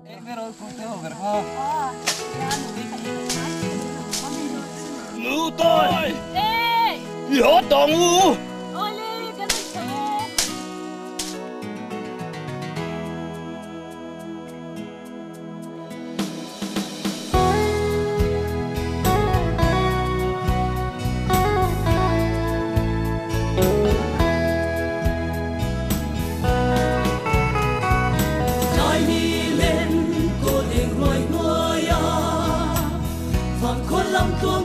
Pero kung te over ko. Lưu tôi. Ê! Gió tòng u. Ôi Lê, cái này sao?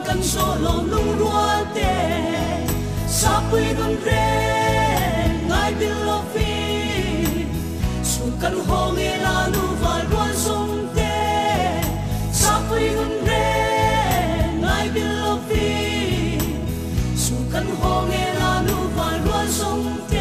Kan solo lung ruate sapui dun re ngai bilofi su kan honge la nu val ruan song te sapui dun re ngai bilofi su kan honge la nu val ruan song te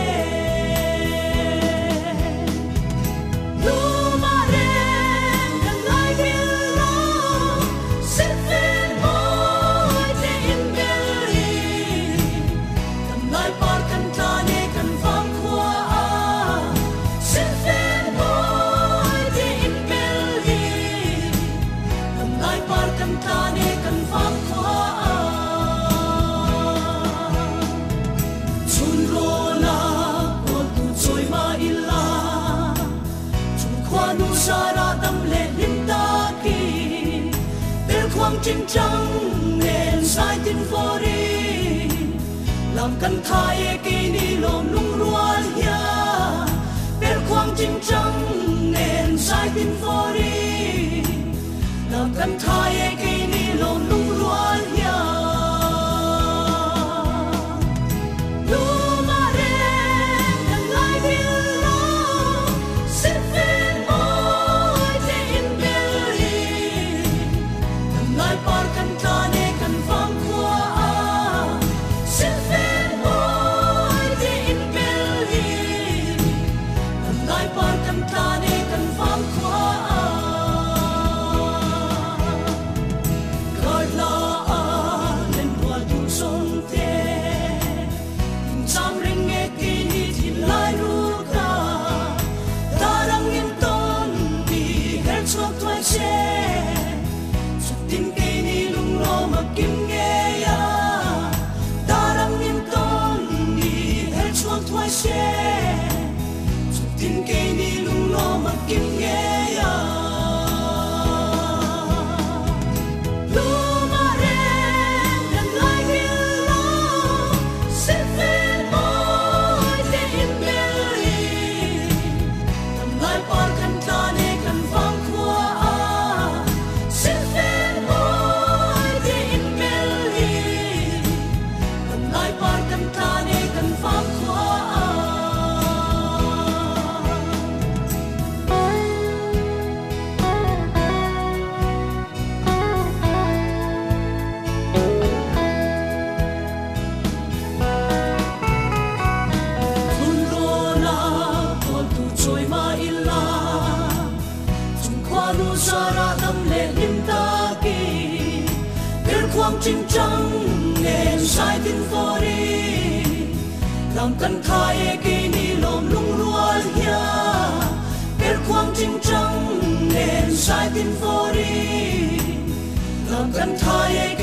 chinh trăng nền sai tin vô đi làm căn thai cây ni lom lung ruan ya bên khoang chinh trăng nền sai tin vô đi làm căn thai cây ni lom lung ruan ya chinh trăng nền sai tin vô đi làm căn thai cây ni lom lung ruan ya bên khoang chinh trăng nền sai tin vô đi làm căn thai